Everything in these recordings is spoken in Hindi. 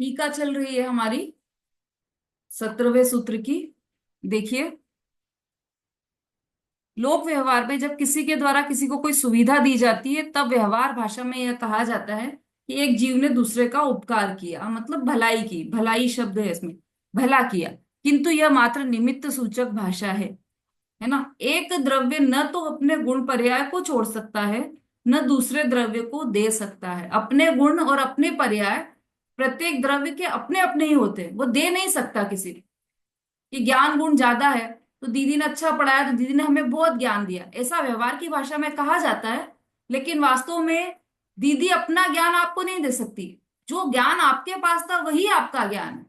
टीका चल रही है हमारी 17वें सूत्र की। देखिए, लोक व्यवहार में जब किसी के द्वारा किसी को कोई सुविधा दी जाती है तब व्यवहार भाषा में यह कहा जाता है कि एक जीव ने दूसरे का उपकार किया, मतलब भलाई की। भलाई शब्द है इसमें, भला किया। किंतु यह मात्र निमित्त सूचक भाषा है ना। एक द्रव्य न तो अपने गुण पर्याय को छोड़ सकता है, न दूसरे द्रव्य को दे सकता है। अपने गुण और अपने पर्याय प्रत्येक द्रव्य के अपने अपने ही होते हैं, वो दे नहीं सकता किसी को। कि ज्ञान गुण ज्यादा है तो दीदी ने अच्छा पढ़ाया तो दीदी ने हमें बहुत ज्ञान दिया, ऐसा व्यवहार की भाषा में कहा जाता है। लेकिन वास्तव में दीदी अपना ज्ञान आपको नहीं दे सकती। जो ज्ञान आपके पास था वही आपका ज्ञान है,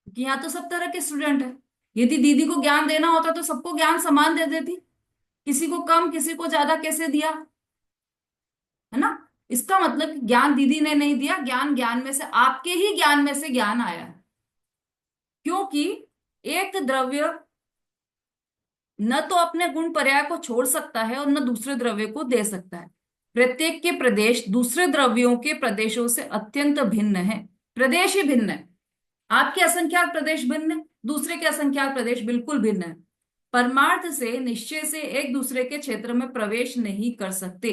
क्योंकि यहाँ तो सब तरह के स्टूडेंट है। यदि दीदी को ज्ञान देना होता तो सबको ज्ञान समान दे देती, किसी को कम किसी को ज्यादा कैसे दिया, है ना। इसका मतलब कि ज्ञान दीदी ने नहीं दिया, ज्ञान ज्ञान में से, आपके ही ज्ञान में से ज्ञान आया है। क्योंकि एक द्रव्य न तो अपने गुण पर्याय को छोड़ सकता है और न दूसरे द्रव्य को दे सकता है। प्रत्येक के प्रदेश दूसरे द्रव्यों के प्रदेशों से अत्यंत भिन्न है। प्रदेश ही भिन्न है। आपके असंख्यात प्रदेश भिन्न है, दूसरे के असंख्यात प्रदेश बिल्कुल भिन्न है। परमार्थ से निश्चय से एक दूसरे के क्षेत्र में प्रवेश नहीं कर सकते।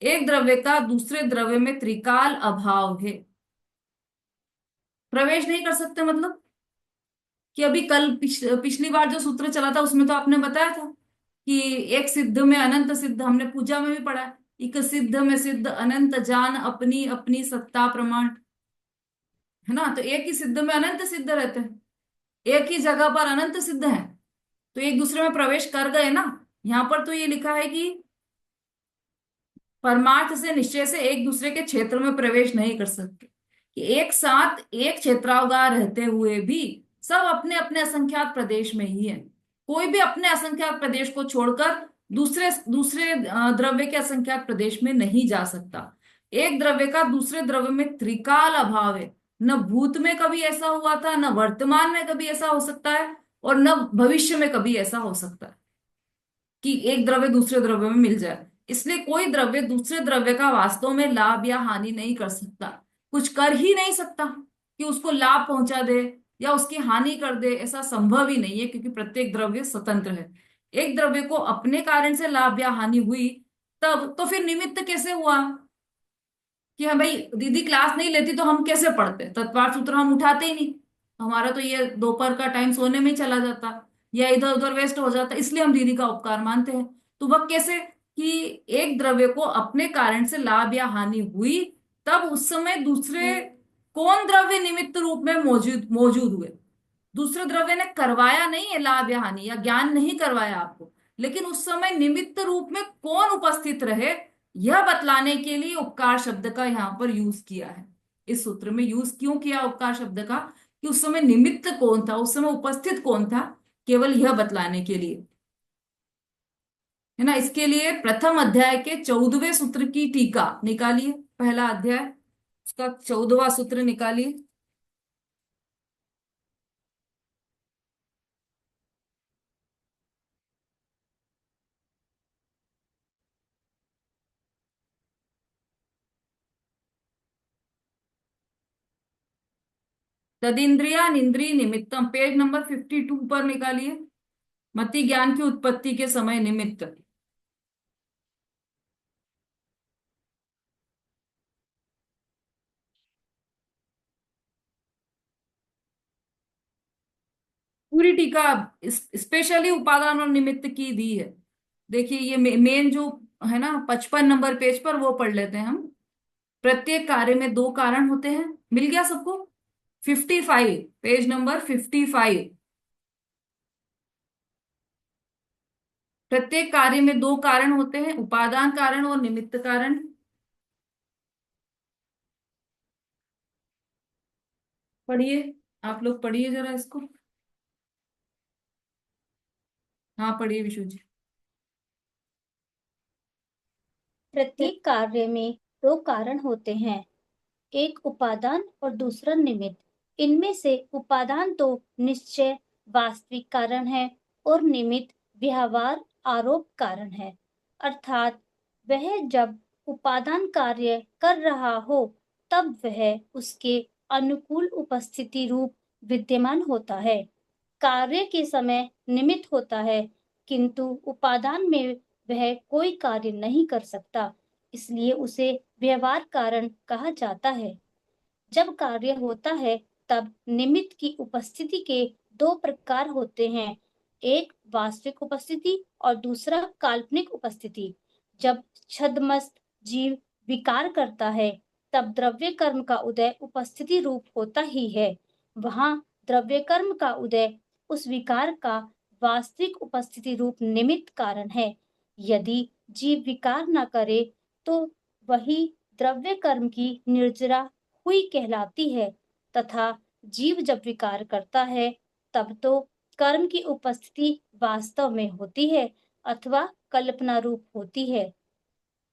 एक द्रव्य का दूसरे द्रव्य में त्रिकाल अभाव है। प्रवेश नहीं कर सकते मतलब कि अभी कल पिछली बार जो सूत्र चला था उसमें तो आपने बताया था कि एक सिद्ध में अनंत सिद्ध, हमने पूजा में भी पढ़ा है। एक सिद्ध में सिद्ध अनंत जान अपनी अपनी सत्ता प्रमाण, है ना। तो एक ही सिद्ध में अनंत सिद्ध रहते हैं, एक ही जगह पर अनंत सिद्ध है, तो एक दूसरे में प्रवेश कर गए ना। यहाँ पर तो ये लिखा है कि परमार्थ से निश्चय से एक दूसरे के क्षेत्र में प्रवेश नहीं कर सकते, कि एक साथ एक क्षेत्रावगाह रहते हुए भी सब अपने अपने असंख्यात प्रदेश में ही है। कोई भी अपने असंख्यात प्रदेश को छोड़कर दूसरे दूसरे द्रव्य के असंख्यात प्रदेश में नहीं जा सकता। एक द्रव्य का दूसरे द्रव्य में त्रिकाल अभाव है। न भूत में कभी ऐसा हुआ था, न वर्तमान में कभी ऐसा हो सकता है, और न भविष्य में कभी ऐसा हो सकता है कि एक द्रव्य दूसरे द्रव्य में मिल जाए। इसलिए कोई द्रव्य दूसरे द्रव्य का वास्तव में लाभ या हानि नहीं कर सकता, कुछ कर ही नहीं सकता कि उसको लाभ पहुंचा दे या उसकी हानि कर दे। ऐसा संभव ही नहीं है, क्योंकि प्रत्येक द्रव्य स्वतंत्र है। एक द्रव्य को अपने कारण से लाभ या हानि हुई तब तो फिर निमित्त कैसे हुआ कि हाँ भाई दीदी क्लास नहीं लेती तो हम कैसे पढ़ते, तत्वार्थ सूत्र हम उठाते ही नहीं। हमारा तो ये दोपहर का टाइम सोने में ही चला जाता या इधर उधर वेस्ट हो जाता, इसलिए हम दीदी का उपकार मानते हैं। तो वह कैसे कि एक द्रव्य को अपने कारण से लाभ या हानि हुई, तब उस समय दूसरे कौन द्रव्य निमित्त रूप में मौजूद मौजूद हुए। दूसरे द्रव्य ने करवाया नहीं है लाभ या हानि, या ज्ञान नहीं करवाया आपको, लेकिन उस समय निमित्त रूप में कौन उपस्थित रहे, यह बतलाने के लिए उपकार शब्द का यहाँ पर यूज किया है। इस सूत्र में यूज क्यों किया उपकार शब्द का, कि उस समय निमित्त कौन था, उस समय उपस्थित कौन था, केवल यह बतलाने के लिए, है ना। इसके लिए प्रथम अध्याय के 14वें सूत्र की टीका निकालिए। पहला अध्याय उसका 14वां सूत्र निकालिए। तदिंद्रिया निंद्रिय निमित्तम, पेज नंबर 52 पर निकालिए। मति ज्ञान की उत्पत्ति के समय निमित्त। पूरी टीका स्पेशली उपादान और निमित्त की दी है। देखिए ये मेन जो है ना 55 नंबर पेज पर, वो पढ़ लेते हैं हम। प्रत्येक कार्य में दो कारण होते हैं, मिल गया सबको। 55, पेज नंबर 55। प्रत्येक कार्य में दो कारण होते हैं, उपादान कारण और निमित्त कारण। पढ़िए, आप लोग पढ़िए जरा इसको। हाँ पढ़िए विशु जी। प्रत्येक कार्य में दो कारण होते हैं, एक उपादान और दूसरा निमित्त। इनमें से उपादान तो निश्चय वास्तविक कारण है और निमित्त व्यवहार आरोप कारण है। अर्थात वह जब उपादान कार्य कर रहा हो तब वह उसके अनुकूल उपस्थिति रूप विद्यमान होता है। कार्य के समय निमित्त होता है, किंतु उपादान में वह कोई कार्य नहीं कर सकता, इसलिए उसे व्यवहार कारण कहा जाता है। जब कार्य होता है तब निमित्त की उपस्थिति के दो प्रकार होते हैं, एक वास्तविक उपस्थिति और दूसरा काल्पनिक उपस्थिति। जब छद्मस्त जीव विकार करता है तब द्रव्य कर्म का उदय उपस्थिति रूप होता ही है। वहां द्रव्य कर्म का उदय उस विकार का वास्तविक उपस्थिति रूप निमित्त कारण है। यदि जीव विकार न करे तो वही द्रव्य कर्म की निर्जरा हुई कहलाती है, तथा जीव जब विकार करता है तब तो कर्म की उपस्थिति वास्तव में होती है अथवा कल्पना रूप होती है,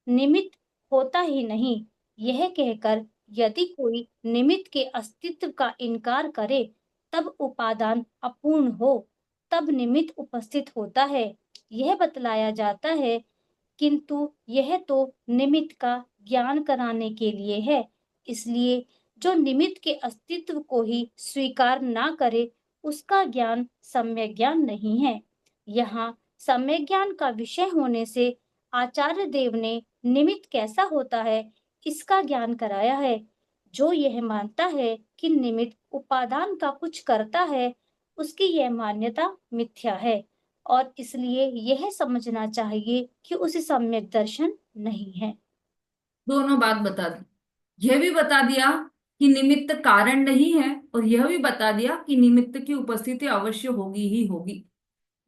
निमित्त होता ही नहीं। यह कहकर यदि कोई निमित्त के अस्तित्व का इनकार करे तब उपादान अपूर्ण हो, तब निमित्त उपस्थित होता है, यह बतलाया जाता है। किंतु यह तो निमित्त का ज्ञान कराने के लिए है, इसलिए जो निमित्त के अस्तित्व को ही स्वीकार ना करे उसका ज्ञान सम्यक ज्ञान नहीं है। यहाँ सम्यक ज्ञान का विषय होने से आचार्य देव ने निमित्त कैसा होता है इसका ज्ञान कराया है। जो यह मानता है कि निमित्त उपादान का कुछ करता है, उसकी यह मान्यता मिथ्या है और इसलिए यह समझना चाहिए कि उसे सम्यक दर्शन नहीं है। दोनों बात बता दी, यह भी बता दिया कि निमित्त कारण नहीं है, और यह भी बता दिया कि निमित्त की उपस्थिति अवश्य होगी ही होगी।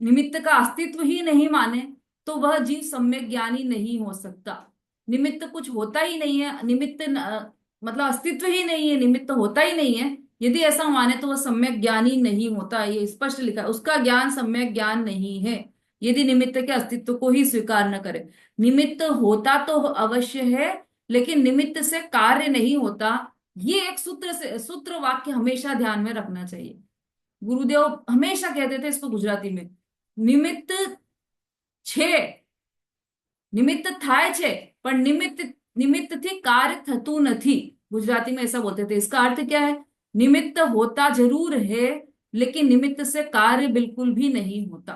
निमित्त का अस्तित्व ही नहीं माने तो वह जीव सम्यक ज्ञानी नहीं हो सकता। निमित्त कुछ होता ही नहीं है, मतलब अस्तित्व ही नहीं है, निमित्त होता ही नहीं है, यदि ऐसा माने तो वह सम्यक ज्ञानी नहीं होता। ये स्पष्ट लिखा है, उसका ज्ञान सम्यक ज्ञान नहीं है यदि निमित्त के अस्तित्व को ही स्वीकार न करे। निमित्त होता तो अवश्य है, लेकिन निमित्त से कार्य नहीं होता। ये एक सूत्र वाक्य हमेशा ध्यान में रखना चाहिए। गुरुदेव हमेशा कहते थे इसको गुजराती में, निमित्त छे, निमित्त થાય છે પણ निमित्त थी कार्य थतु નથી। गुजराती में ऐसा बोलते थे। इसका अर्थ क्या है? निमित्त होता जरूर है, लेकिन निमित्त से कार्य बिल्कुल भी नहीं होता।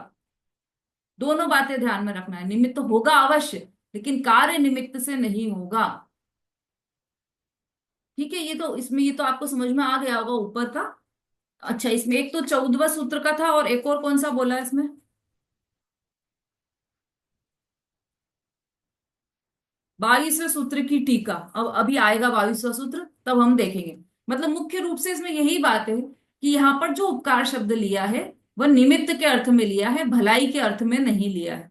दोनों बातें ध्यान में रखना है, निमित्त होगा अवश्य, लेकिन कार्य निमित्त से नहीं होगा। ठीक है, ये तो आपको समझ में आ गया होगा ऊपर का। अच्छा, इसमें एक तो 14वां सूत्र का था, और एक और कौन सा बोला है इसमें? 22वें सूत्र की टीका। अब अभी आएगा 22वां सूत्र, तब हम देखेंगे। मतलब मुख्य रूप से इसमें यही बात है कि यहाँ पर जो उपकार शब्द लिया है वह निमित्त के अर्थ में लिया है, भलाई के अर्थ में नहीं लिया है,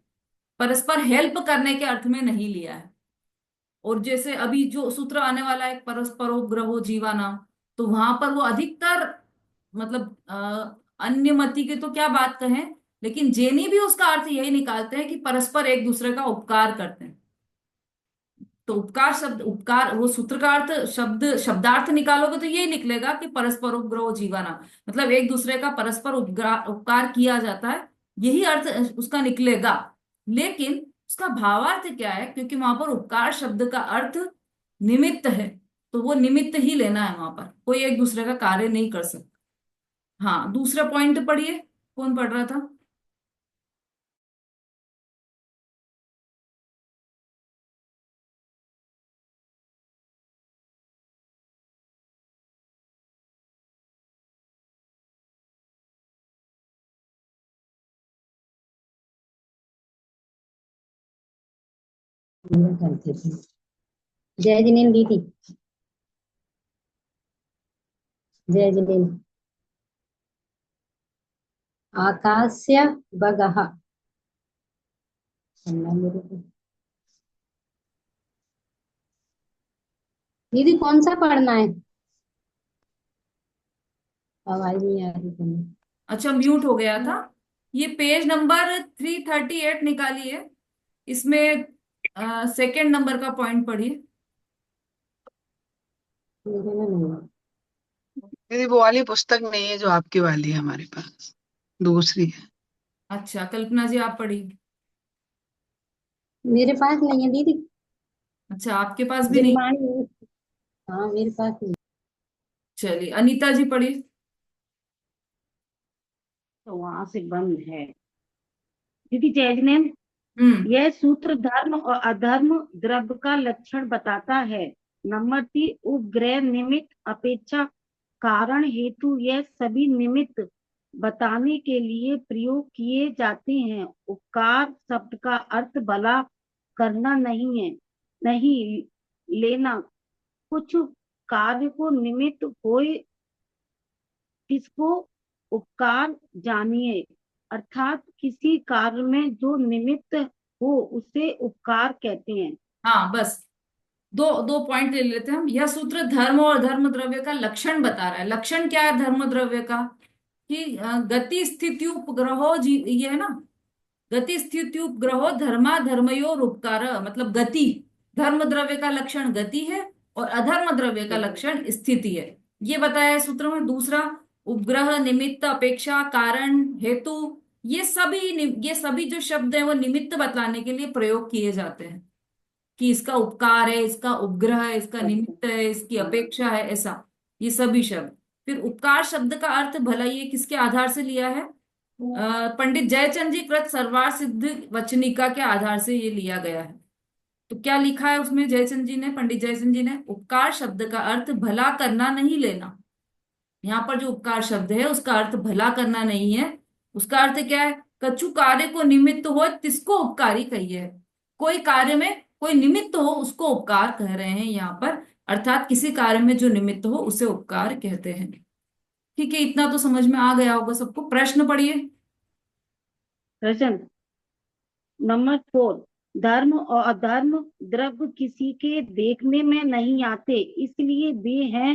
परस्पर हेल्प करने के अर्थ में नहीं लिया है। और जैसे अभी जो सूत्र आने वाला है परस्परोग्रहो जीवानाम, तो वहां पर वो अधिकतर मतलब अन्यमति की तो क्या बात कहें, लेकिन जैनी भी उसका अर्थ यही निकालते हैं कि परस्पर एक दूसरे का उपकार करते हैं। तो उपकार शब्द, उपकार वो सूत्र का अर्थ, शब्दार्थ निकालोगे तो ये निकलेगा कि परस्पर उपग्रह जीवाना, मतलब एक दूसरे का परस्पर उपकार किया जाता है, यही अर्थ उसका निकलेगा। लेकिन उसका भावार्थ क्या है? क्योंकि वहां पर उपकार शब्द का अर्थ निमित्त है, तो वो निमित्त ही लेना है, वहां पर कोई एक दूसरे का कार्य नहीं कर सकता। हाँ, दूसरा पॉइंट पढ़िए, कौन पढ़ रहा था? करते थे। जय जिनेन्द्र दीदी, जय जिनेन्द्र। आकाश्य बगः, पढ़ना मेरे को। दीदी कौन सा पढ़ना है? आवाज नहीं आ रही तुम्हें। अच्छा, म्यूट हो गया था। ये पेज नंबर 338 निकालिए, इसमें सेकंड नंबर का पॉइंट पढ़िए। मेरे में नहीं है। दीदी वो वाली पुस्तक नहीं है जो आपकी वाली है, हमारे पास दूसरी है। अच्छा, कल्पना जी आप पढ़िए। मेरे पास नहीं है दीदी। अच्छा, आपके पास भी नहीं? जिनवाणी, हाँ मेरे पास नहीं। चलिए अनीता जी पढ़िए। तो वहां से बंद है। दीदी जय ने, हम्म। यह सूत्र धर्म और अधर्म द्रव्य का लक्षण बताता है। नंबर 3, उपग्रह निमित्त अपेक्षा कारण हेतु, यह सभी निमित्त बताने के लिए प्रयोग किए जाते हैं। उपकार शब्द का अर्थ भला करना नहीं है, नहीं लेना। कुछ कार्य को निमित्त होए इसको उपकार जानिए, अर्थात किसी कार्य में जो निमित्त हो उसे उपकार कहते हैं। हाँ बस दो दो पॉइंट ले लेते हैं हम। यह सूत्र धर्म और धर्म द्रव्य का लक्षण बता रहा है। लक्षण क्या है धर्म द्रव्य का? कि गति स्थिति उपग्रहो ये है ना, गति स्थिति उपग्रहो धर्मा धर्मयोर उपकार, मतलब गति। धर्म द्रव्य का लक्षण गति है और अधर्म द्रव्य का लक्षण स्थिति है, ये बताया है सूत्र में। दूसरा, उपग्रह निमित्त अपेक्षा कारण हेतु, ये सभी जो शब्द हैं वो निमित्त बतलाने के लिए प्रयोग किए जाते हैं। कि इसका उपकार है, इसका उपग्रह है, इसका अच्छा। निमित्त है, इसकी अपेक्षा है, ऐसा ये सभी शब्द। फिर उपकार शब्द का अर्थ भला, ये किसके आधार से लिया है? पंडित जयचंद जी कृत सर्वार सिद्ध वचनिका के आधार से ये लिया गया है। तो क्या लिखा है उसमें जयचंद जी ने, पंडित जयचंद जी ने? उपकार शब्द का अर्थ भला करना नहीं लेना। यहाँ पर जो उपकार शब्द है उसका अर्थ भला करना नहीं है। उसका अर्थ क्या है? कछु कार्य को निमित्त हो तिसको उपकारी कहिए। कोई कार्य में कोई निमित्त हो उसको उपकार कह रहे हैं यहाँ पर, अर्थात किसी कार्य में जो निमित्त हो उसे उपकार कहते हैं। ठीक है, इतना तो समझ में आ गया होगा सबको। प्रश्न पढ़िए। प्रश्न नंबर 4, धर्म और अधर्म द्रव्य किसी के देखने में नहीं आते, इसलिए वे हैं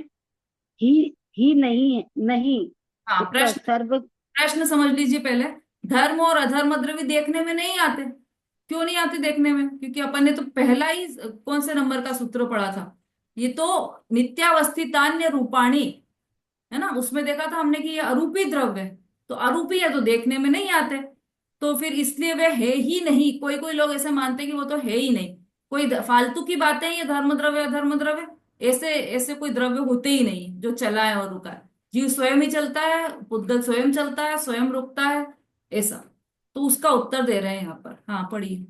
ही नहीं है नहीं। हाँ, उत्तर प्रश्न सर्व प्रश्न समझ लीजिए पहले। धर्म और अधर्म द्रव्य देखने में नहीं आते। क्यों नहीं आते देखने में? क्योंकि अपन ने तो पहला ही कौन से नंबर का सूत्र पढ़ा था? ये तो नित्यावस्थितान्य रूपाणी है ना, उसमें देखा था हमने कि ये अरूपी द्रव्य है। तो अरूपी है तो देखने में नहीं आते। तो फिर इसलिए वे है ही नहीं। कोई कोई लोग ऐसे मानते हैं कि वो तो है ही नहीं। कोई फालतू की बातें हैं ये धर्म द्रव्य अधर्म द्रव्य। ऐसे ऐसे कोई द्रव्य होते ही नहीं जो चला है और रुका है। जीव स्वयं ही चलता है, पुद्गल स्वयं चलता है, स्वयं रुकता है, ऐसा। तो उसका उत्तर दे रहे हैं यहाँ पर। हाँ पढ़िए।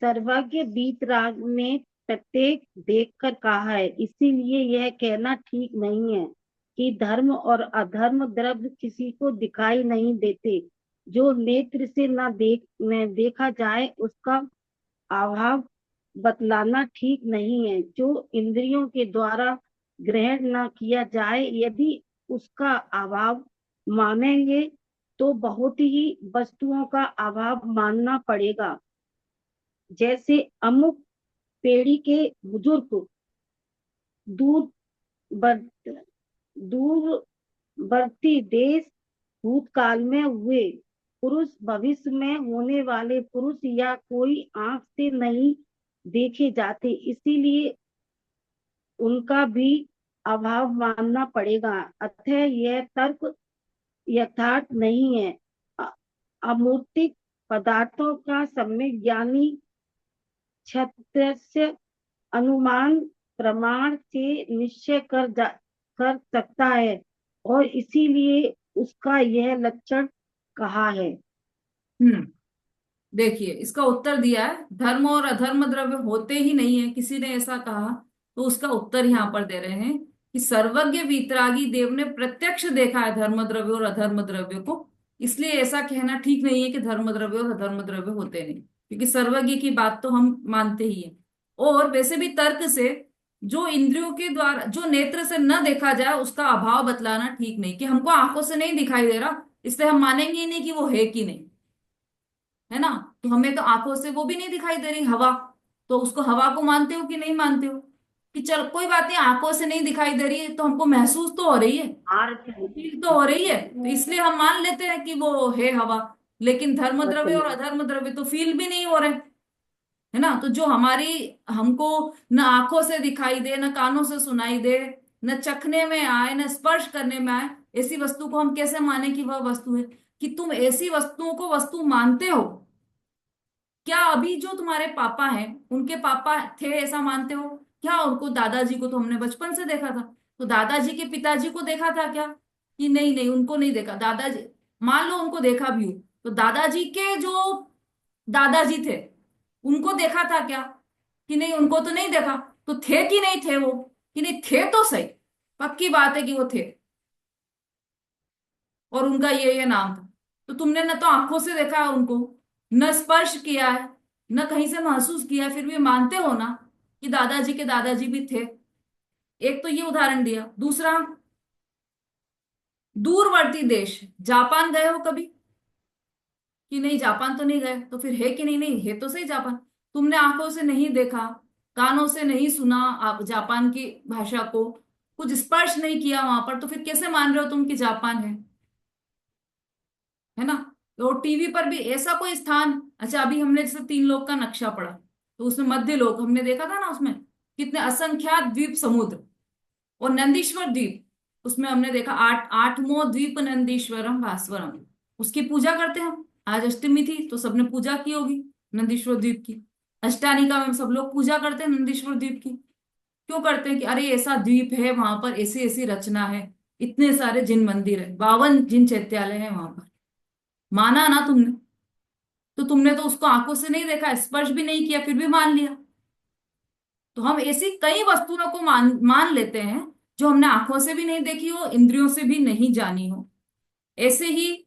सर्वज्ञ वीतराग ने प्रत्येक देखकर कहा है, इसीलिए यह कहना ठीक नहीं है कि धर्म और अधर्म द्रव्य किसी को दिखाई नहीं देते। जो नेत्र से न देखा जाए उसका अभाव बतलाना ठीक नहीं है। जो इंद्रियों के द्वारा ग्रहण न किया जाए, यदि उसका अभाव मानेंगे तो बहुत ही वस्तुओं का अभाव मानना पड़ेगा। जैसे अमुक पेड़ी के बुजुर्ग दूर बर, दूर बढ़ती देश भूतकाल में हुए पुरुष भविष्य में होने वाले पुरुष या कोई आंख से नहीं देखे जाते, इसीलिए उनका भी अभाव मानना पड़ेगा। अतः यह तर्क यथार्थ नहीं है। अमूर्तिक पदार्थों का सम्यक ज्ञानी क्षत्रस्य अनुमान प्रमाण से निश्चय कर सकता है और इसीलिए उसका यह लक्षण कहा है। हम्म। देखिए इसका उत्तर दिया है, धर्म और अधर्म द्रव्य होते ही नहीं है, किसी ने ऐसा कहा। तो उसका उत्तर यहाँ पर दे रहे हैं कि सर्वज्ञ वीतरागी देव ने प्रत्यक्ष देखा है धर्म द्रव्य और अधर्म द्रव्य को। इसलिए ऐसा कहना ठीक नहीं है कि धर्म द्रव्य और अधर्म द्रव्य होते नहीं, क्योंकि सर्वज्ञ की बात तो हम मानते ही हैं। और वैसे भी तर्क से जो इंद्रियों के द्वारा जो नेत्र से न देखा जाए उसका अभाव बतलाना ठीक नहीं। कि हमको आंखों से नहीं दिखाई दे रहा इसलिए हम मानेंगे ही नहीं कि वो है कि नहीं, है ना। तो हमें तो आंखों से वो भी नहीं दिखाई दे रही हवा, तो उसको हवा को मानते हो कि नहीं मानते हो? कि चल कोई बात नहीं, आंखों से नहीं दिखाई दे रही है तो हमको महसूस तो हो रही है, आर फील तो हो रही है, तो इसलिए हम मान लेते हैं कि वो है हवा। लेकिन धर्म द्रव्य और अधर्म द्रव्य तो फील भी नहीं हो रहे, है ना। तो जो हमारी हमको न आंखों से दिखाई दे, न कानों से सुनाई दे, न चखने में आए, न स्पर्श करने में आए, ऐसी वस्तु को हम कैसे माने कि वह वस्तु है? कि तुम ऐसी वस्तुओं को वस्तु मानते हो? क्या अभी जो तुम्हारे पापा हैं उनके पापा थे ऐसा मानते हो? क्या उनको, दादाजी को तो हमने बचपन से देखा था, तो दादाजी के पिताजी को देखा था क्या? कि नहीं नहीं, उनको नहीं देखा। दादाजी, मान लो उनको देखा भी हो, तो दादाजी के जो दादाजी थे उनको देखा था क्या? कि नहीं, उनको तो नहीं देखा। तो थे कि नहीं थे वो? कि नहीं, थे तो सही, पक्की बात है कि वो थे, और उनका ये नाम था। तो तुमने न तो आंखों से देखा है उनको, न स्पर्श किया है, न कहीं से महसूस किया है, फिर भी मानते हो ना कि दादाजी के दादाजी भी थे। एक तो ये उदाहरण दिया। दूसरा, दूरवर्ती देश जापान गए हो कभी? कि नहीं, जापान तो नहीं गए, तो फिर है कि नहीं? नहीं है तो सही जापान। तुमने आंखों से नहीं देखा, कानों से नहीं सुना आप जापान की भाषा को, कुछ स्पर्श नहीं किया वहां पर, तो फिर कैसे मान रहे हो तुम कि जापान है ना? तो टीवी पर भी ऐसा कोई स्थान, अच्छा अभी हमने जैसे 3 लोक का नक्शा पढ़ा, तो उसमें मध्य लोक हमने देखा था ना, उसमें कितने असंख्यात द्वीप समुद्र, और नंदीश्वर द्वीप, उसमें हमने देखा 8वां द्वीप नंदीश्वरम भास्वरम, उसकी पूजा करते हैं हम। आज अष्टमी थी तो सबने पूजा की होगी नंदीश्वर द्वीप की। अष्टानिका में सब लोग पूजा करते हैं नंदीश्वर द्वीप की। क्यों करते हैं? कि अरे ऐसा द्वीप है, वहां पर ऐसी ऐसी रचना है, इतने सारे जिन मंदिर है, 52 जिन चैत्यालय है वहां पर। माना ना तुमने? तो तुमने तो उसको आंखों से नहीं देखा, स्पर्श भी नहीं किया, फिर भी मान लिया। तो हम ऐसी कई वस्तुओं को मान मान लेते हैं जो हमने आंखों से भी नहीं देखी हो, इंद्रियों से भी नहीं जानी हो। ऐसे ही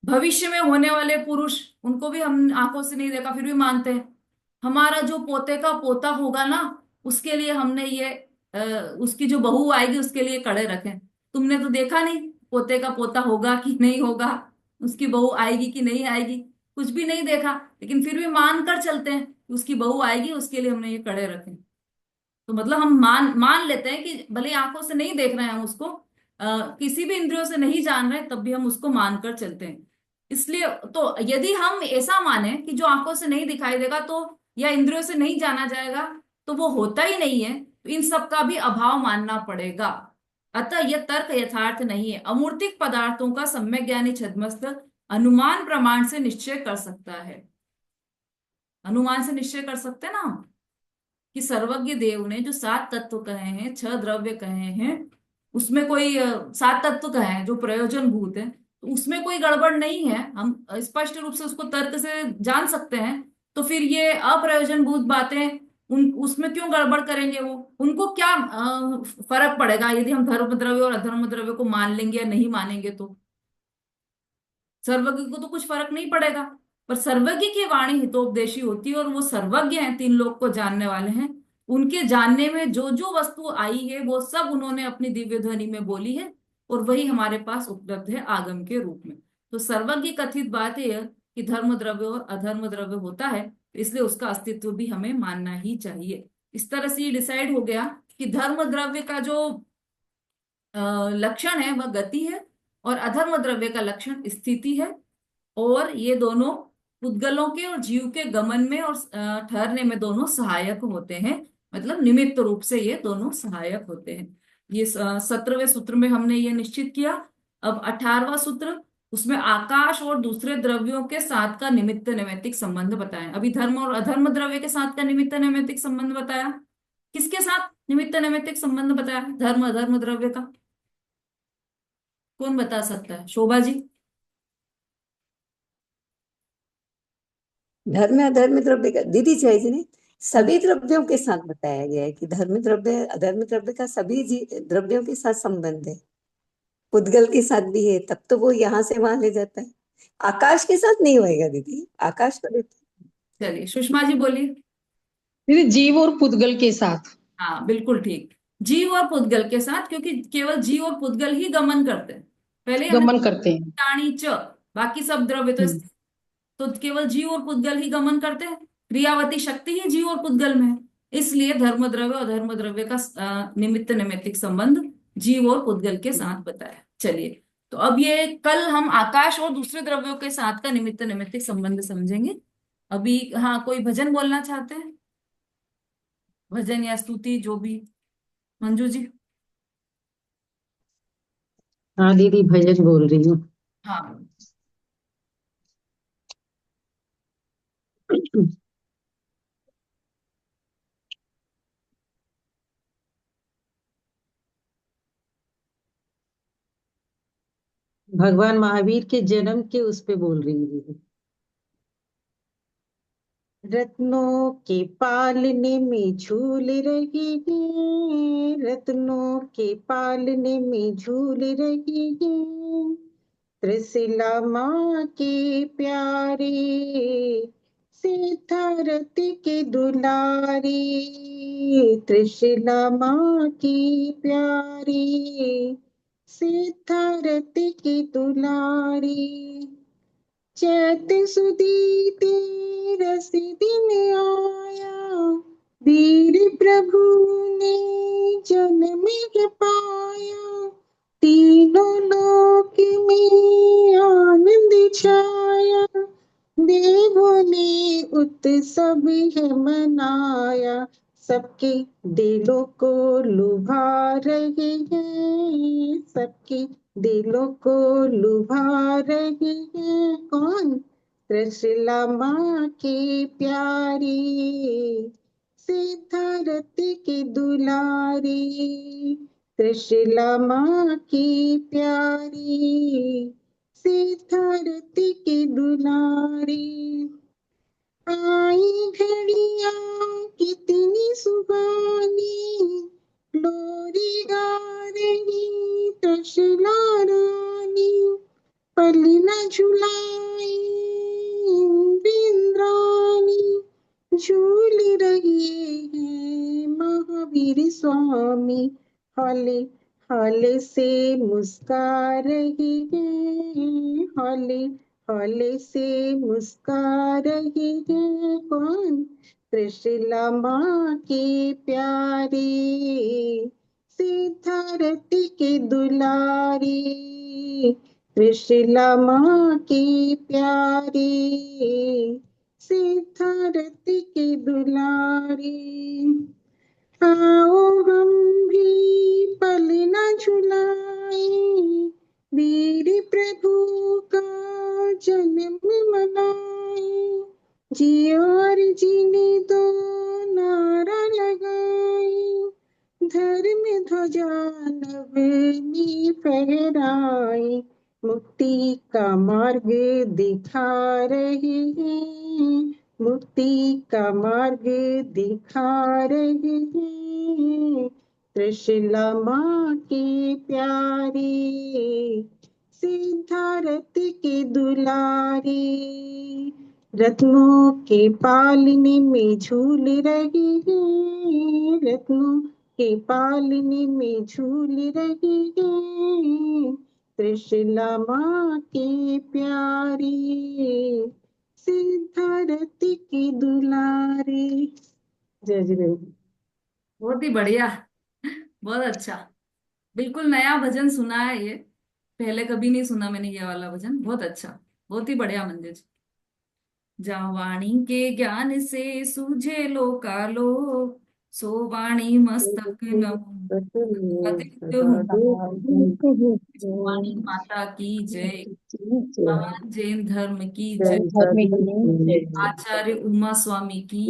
भविष्य में होने वाले पुरुष, उनको भी हम आंखों से नहीं देखा, फिर भी मानते हैं। हमारा जो पोते का पोता होगा ना, उसके लिए हमने ये उसकी जो बहू आएगी उसके लिए कड़े रखे। तुमने तो देखा नहीं पोते का पोता होगा कि नहीं होगा, उसकी बहू आएगी कि नहीं आएगी, कुछ भी नहीं देखा, लेकिन फिर भी मान कर चलते हैं कि उसकी बहू आएगी, उसके लिए हमने ये कड़े रखे। तो मतलब हम मान मान लेते हैं कि भले आंखों से नहीं देख रहे हैं हम उसको, किसी भी इंद्रियों से नहीं जान रहे, तब भी हम उसको मानकर चलते हैं। इसलिए तो यदि हम ऐसा माने कि जो आंखों से नहीं दिखाई देगा तो, या इंद्रियों से नहीं जाना जाएगा, तो वो होता ही नहीं है, तो इन सब का भी अभाव मानना पड़ेगा। अतः यह तर्क यथार्थ नहीं है। अमूर्तिक पदार्थों का सम्यक ज्ञानी छद्मस्त अनुमान प्रमाण से निश्चय कर सकता है। अनुमान से निश्चय कर सकते हैं ना हम, कि सर्वज्ञ देव ने जो 7 तत्व कहे हैं, 6 द्रव्य कहे हैं, उसमें कोई 7 तत्व कहे हैं जो प्रयोजन भूत है, तो उसमें कोई गड़बड़ नहीं है, हम स्पष्ट रूप से उसको तर्क से जान सकते हैं। तो फिर ये अप्रयोजन भूत बातें, उन उसमें क्यों गड़बड़ करेंगे वो? उनको क्या फर्क पड़ेगा यदि हम धर्म द्रव्य और अधर्म द्रव्य को मान लेंगे या नहीं मानेंगे? तो सर्वज्ञ को तो कुछ फर्क नहीं पड़ेगा। पर सर्वज्ञ की वाणी हितोपदेशी होती है, और वो सर्वज्ञ हैं, 3 लोक को जानने वाले हैं। उनके जानने में जो जो वस्तु आई है वो सब उन्होंने अपनी दिव्य ध्वनि में बोली है, और वही हमारे पास उपलब्ध है आगम के रूप में। तो सर्वज्ञ कथित बात है कि धर्म द्रव्य और अधर्म द्रव्य होता है, तो इसलिए उसका अस्तित्व भी हमें मानना ही चाहिए। इस तरह से ये डिसाइड हो गया कि धर्म द्रव्य का जो लक्षण है वह गति है, और अधर्म द्रव्य का लक्षण स्थिति है। और ये दोनों पुद्गलों के और जीव के गमन में और ठहरने में दोनों सहायक होते हैं, मतलब निमित्त रूप से ये दोनों सहायक होते हैं। ये 17वें सूत्र में हमने ये निश्चित किया। अब 18वां सूत्र, उसमें आकाश और दूसरे द्रव्यों के साथ का निमित्त नैमित्तिक संबंध बताया। अभी धर्म और अधर्म द्रव्य के साथ का निमित्त नैमित्तिक संबंध बताया। किसके साथ निमित्त नैमित्तिक संबंध बताया धर्म अधर्म द्रव्य का? कौन बता सकता है? शोभा जी। धर्म अधर्म द्रव्य का दीदी चाहिए नहीं, सभी द्रव्यों के साथ बताया गया है कि धर्म द्रव्य अधर्म द्रव्य का सभी द्रव्यों के साथ संबंध है। पुद्गल के साथ भी है, तब तो वो यहाँ से वहां ले जाता है। आकाश के साथ नहीं होएगा दीदी, आकाश को लेते। चलिए सुषमा जी बोलिए। दीदी जीव और पुद्गल के साथ। हाँ बिल्कुल ठीक, जीव और पुद्गल के साथ, क्योंकि केवल जीव और पुद्गल ही गमन करते हैं। पहले हमने गमन करते हैं। प्राणी च, बाकी सब द्रव्य तो हम्म। तो केवल जीव और पुद्गल ही गमन करते हैं। क्रियावती शक्ति ही जीव और पुद्गल में है, इसलिए धर्म द्रव्य और धर्म द्रव्य का निमित्त नैमित्तिक संबंध जीव और पुद्गल के साथ बताया। चलिए, तो अब ये कल हम आकाश और दूसरे द्रव्यों के साथ का निमित्त नैमित्तिक संबंध समझेंगे। अभी हाँ, कोई भजन बोलना चाहते हैं? भजन या स्तुति जो भी। मंजू जी। हाँ दीदी भजन बोल रही हूँ। हाँ। भगवान महावीर के जन्म के उस पे बोल रही हूँ दीदी। रत्नों के पालने में झूल रही है, रत्नों के पालने में झूल रही है, त्रिशिला माँ के प्यारे, सिद्धारती के दुलारी, त्रिशिला माँ की प्यारी, सिद्धारती की दुलारी, चैत सुदीते रस दिन आया, वीर प्रभु ने जन्म पाया, तीनों लोक में आनंद छाया, देवों ने उत्सव है मनाया, सबके दिलों को लुभा रहे हैं, सबके दिलों को लुभा रहे हैं। कौन? त्रिशिला माँ की प्यारी, सिद्धारती की दुलारी, त्रिशिला माँ की प्यारी, सिद्धारती की दुलारी। आई घड़िया कितनी सुहानी, लोरी गा रही त्रिशिला रानी, पलना झुलाई इंद्राणी, झूल रही है महावीर स्वामी, हौले हौले से मुस्का रही है, हौले हौले से मुस्का रही है। कौन? त्रिशिला माँ की प्यारी, सिद्धारती की दुलारी, त्रिशिला माँ की प्यारी, सिद्धारती की दुलारी। आओ हम भी पलना झुलाए, वीर प्रभु का जन्म मनाए, जियो और जीने दो नारा लगाए, धर्म ध्वजा नवनी फहराए, मुक्ति का मार्ग दिखा रहे हैं, मुक्ति का मार्ग दिखा रहे हैं, त्रिशिला माँ की प्यारी, सिद्धारती की दुलारी, रत्नों के पालने में झूल रही है, रत्नों के पालने में झूल रही है, त्रिशिला माँ की प्यारी, सिद्धारती की दुलारी। जय जय। बहुत ही बढ़िया, बहुत अच्छा। बिल्कुल नया भजन सुना है ये, पहले कभी नहीं सुना मैंने ये वाला भजन। बहुत अच्छा, बहुत ही बढ़िया मंदिर। जहाँ वाणी के ज्ञान से सूझे लो कालो, सो वाणी मस्तक नमो। आदित्य वाणी माता की जय। महान जैन धर्म की जय। आचार्य उमा स्वामी की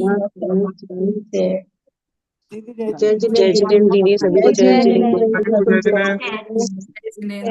जय जिनेन्द्र दीदी, सभी को जय जय जिनेन्द्र। जिनेन्द्र। जय।